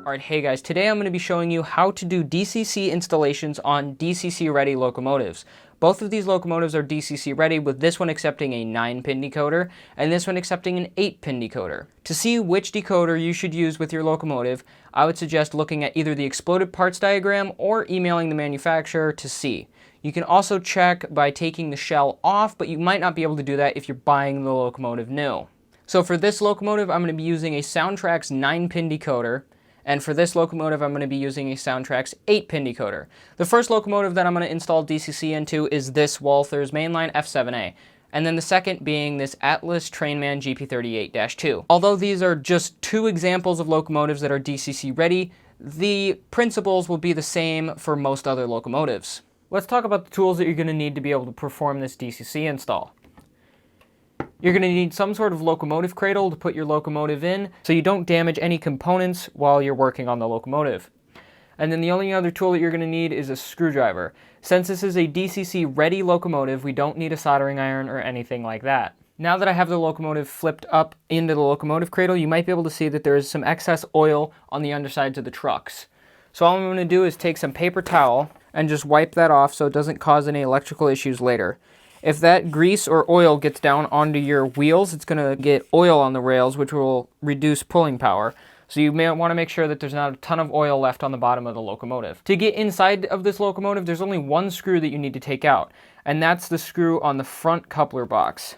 Alright, hey guys, today I'm going to be showing you how to do DCC installations on DCC ready locomotives. Both of these locomotives are DCC ready, with this one accepting a 9-pin decoder and this one accepting an 8-pin decoder. To see which decoder you should use with your locomotive, I would suggest looking at either the exploded parts diagram or emailing the manufacturer to see. You can also check by taking the shell off, but you might not be able to do that if you're buying the locomotive new. So for this locomotive, I'm going to be using a Soundtrax 9-pin decoder. And for this locomotive, I'm going to be using a Soundtrax 8-pin decoder. The first locomotive that I'm going to install DCC into is this Walther's mainline F7A. And then the second being this Atlas Trainman GP38-2. Although these are just two examples of locomotives that are DCC ready, the principles will be the same for most other locomotives. Let's talk about the tools that you're going to need to be able to perform this DCC install. You're going to need some sort of locomotive cradle to put your locomotive in so you don't damage any components while you're working on the locomotive. And then the only other tool that you're going to need is a screwdriver. Since this is a DCC ready locomotive, we don't need a soldering iron or anything like that. Now that I have the locomotive flipped up into the locomotive cradle, you might be able to see that there is some excess oil on the undersides of the trucks. So all I'm going to do is take some paper towel and just wipe that off so it doesn't cause any electrical issues later. If that grease or oil gets down onto your wheels, it's going to get oil on the rails, which will reduce pulling power. So you may want to make sure that there's not a ton of oil left on the bottom of the locomotive. To get inside of this locomotive, there's only one screw that you need to take out, and that's the screw on the front coupler box.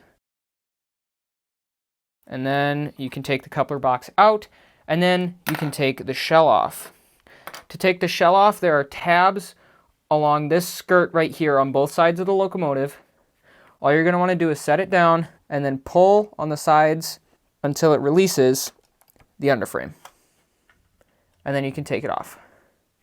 And then you can take the coupler box out, and then you can take the shell off. To take the shell off, there are tabs along this skirt right here on both sides of the locomotive. All you're going to want to do is set it down and then pull on the sides until it releases the underframe. And then you can take it off.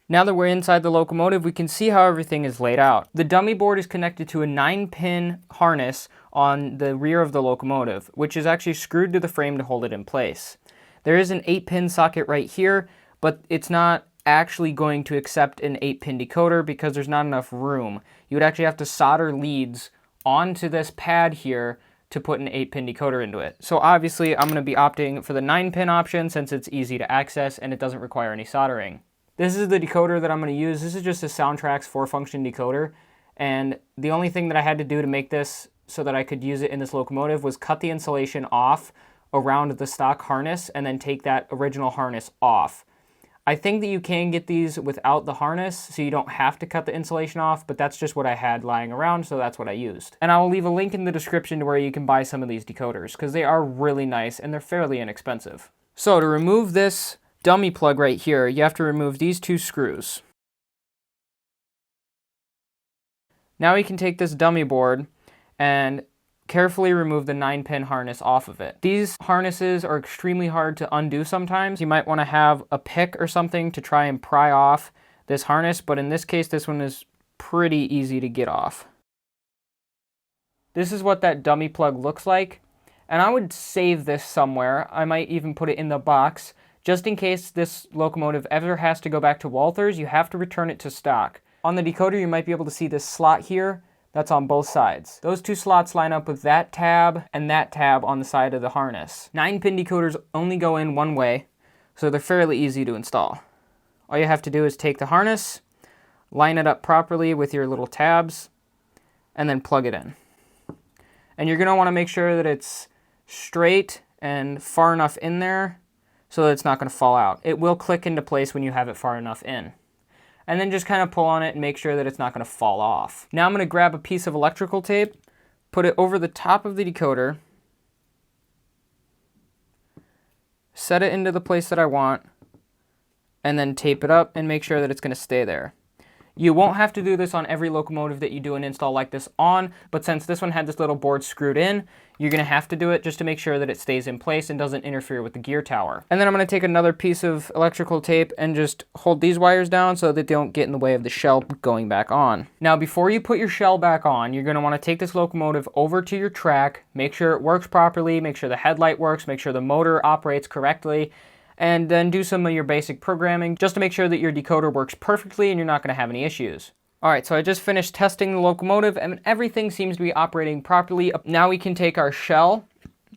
Now that we're inside the locomotive, we can see how everything is laid out. The dummy board is connected to a 9-pin harness on the rear of the locomotive, which is actually screwed to the frame to hold it in place. There is an 8-pin socket right here, but it's not actually going to accept an 8-pin decoder because there's not enough room. You would actually have to solder leads onto this pad here to put an 8-pin decoder into it. So obviously I'm going to be opting for the 9-pin option since it's easy to access and it doesn't require any soldering. This is the decoder that I'm going to use. This is just a Soundtrax 4-function decoder, and the only thing that I had to do to make this so that I could use it in this locomotive was cut the insulation off around the stock harness and then take that original harness off. I think that you can get these without the harness, so you don't have to cut the insulation off, but that's just what I had lying around, so that's what I used. And I will leave a link in the description to where you can buy some of these decoders, because they are really nice and they're fairly inexpensive. So to remove this dummy plug right here, you have to remove these two screws. Now you can take this dummy board and carefully remove the 9-pin harness off of it. These harnesses are extremely hard to undo sometimes. You might want to have a pick or something to try and pry off this harness, but in this case, this one is pretty easy to get off. This is what that dummy plug looks like, and I would save this somewhere. I might even put it in the box, just in case this locomotive ever has to go back to Walther's. You have to return it to stock. On the decoder, you might be able to see this slot here. That's on both sides. Those two slots line up with that tab and that tab on the side of the harness. 9-pin decoders only go in one way, so they're fairly easy to install. All you have to do is take the harness, line it up properly with your little tabs, and then plug it in. And you're going to want to make sure that it's straight and far enough in there so that it's not going to fall out. It will click into place when you have it far enough in. And then just kind of pull on it and make sure that it's not going to fall off. Now I'm going to grab a piece of electrical tape, put it over the top of the decoder, set it into the place that I want, and then tape it up and make sure that it's going to stay there. You won't have to do this on every locomotive that you do an install like this on, but since this one had this little board screwed in, you're going to have to do it just to make sure that it stays in place and doesn't interfere with the gear tower. And then I'm going to take another piece of electrical tape and just hold these wires down so that they don't get in the way of the shell going back on. Now before you put your shell back on, you're going to want to take this locomotive over to your track, make sure it works properly, make sure the headlight works, make sure the motor operates correctly, and then do some of your basic programming just to make sure that your decoder works perfectly and you're not going to have any issues. Alright, so I just finished testing the locomotive and everything seems to be operating properly. Now we can take our shell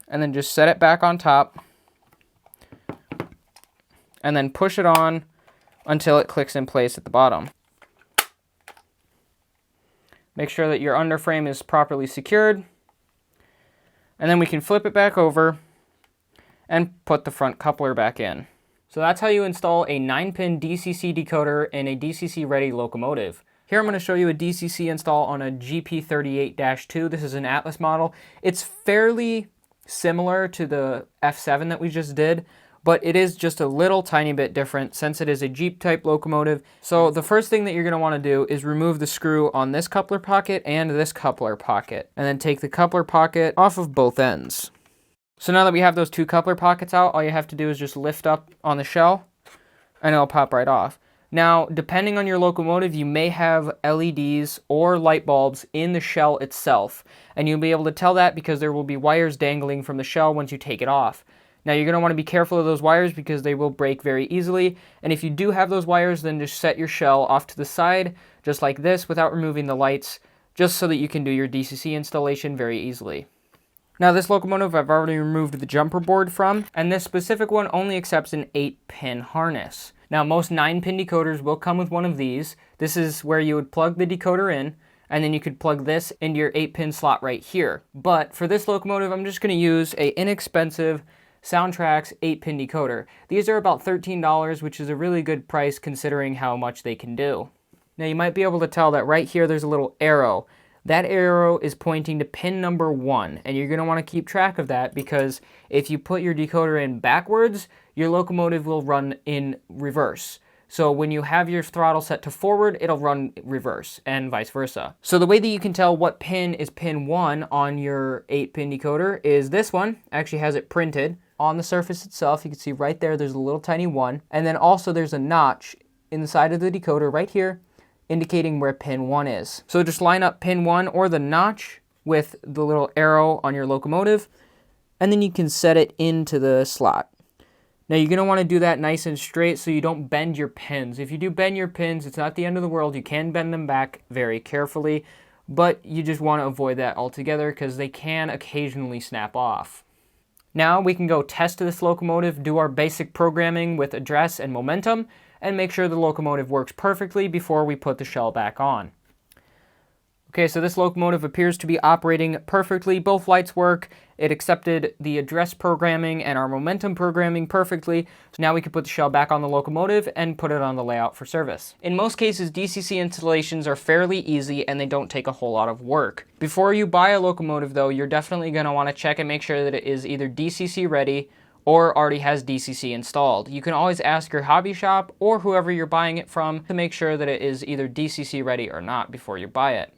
and then just set it back on top and then push it on until it clicks in place at the bottom. Make sure that your underframe is properly secured, and then we can flip it back over and put the front coupler back in. So that's how you install a 9-pin DCC decoder in a DCC-ready locomotive. Here I'm going to show you a DCC install on a GP38-2. This is an Atlas model. It's fairly similar to the F7 that we just did, but it is just a little tiny bit different since it is a Jeep-type locomotive. So the first thing that you're going to want to do is remove the screw on this coupler pocket and this coupler pocket, and then take the coupler pocket off of both ends. So now that we have those two coupler pockets out, all you have to do is just lift up on the shell, and it'll pop right off. Now, depending on your locomotive, you may have LEDs or light bulbs in the shell itself, and you'll be able to tell that because there will be wires dangling from the shell once you take it off. Now, you're going to want to be careful of those wires because they will break very easily, and if you do have those wires, then just set your shell off to the side, just like this, without removing the lights, just so that you can do your DCC installation very easily. Now, this locomotive I've already removed the jumper board from, and this specific one only accepts an 8-pin harness. Now, most 9-pin decoders will come with one of these. This is where you would plug the decoder in, and then you could plug this into your 8-pin slot right here. But for this locomotive, I'm just going to use an inexpensive Soundtrax 8-pin decoder. These are about $13, which is a really good price considering how much they can do. Now, you might be able to tell that right here there's a little arrow. That arrow is pointing to pin number 1, and you're going to want to keep track of that because if you put your decoder in backwards, your locomotive will run in reverse. So when you have your throttle set to forward, it'll run reverse, and vice versa. So the way that you can tell what pin is pin 1 on your 8-pin decoder is this one. Actually has it printed on the surface itself. You can see right there, there's a little tiny 1. And then also there's a notch in the side of the decoder right here, indicating where pin 1 is. So just line up pin 1 or the notch with the little arrow on your locomotive, and then you can set it into the slot. Now you're going to want to do that nice and straight so you don't bend your pins. If you do bend your pins, it's not the end of the world. You can bend them back very carefully, but you just want to avoid that altogether because they can occasionally snap off. Now we can go test this locomotive, do our basic programming with address and momentum, and make sure the locomotive works perfectly before we put the shell back on. Okay, so this locomotive appears to be operating perfectly. Both lights work. It accepted the address programming and our momentum programming perfectly. So now we can put the shell back on the locomotive and put it on the layout for service. In most cases, DCC installations are fairly easy and they don't take a whole lot of work. Before you buy a locomotive though, you're definitely going to want to check and make sure that it is either DCC ready or already has DCC installed. You can always ask your hobby shop or whoever you're buying it from to make sure that it is either DCC ready or not before you buy it.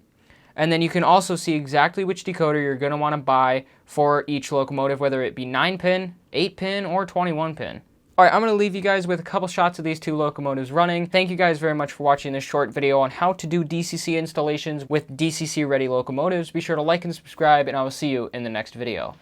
And then you can also see exactly which decoder you're going to want to buy for each locomotive, whether it be 9-pin, 8-pin, or 21-pin. Alright, I'm going to leave you guys with a couple shots of these two locomotives running. Thank you guys very much for watching this short video on how to do DCC installations with DCC ready locomotives. Be sure to like and subscribe, and I will see you in the next video.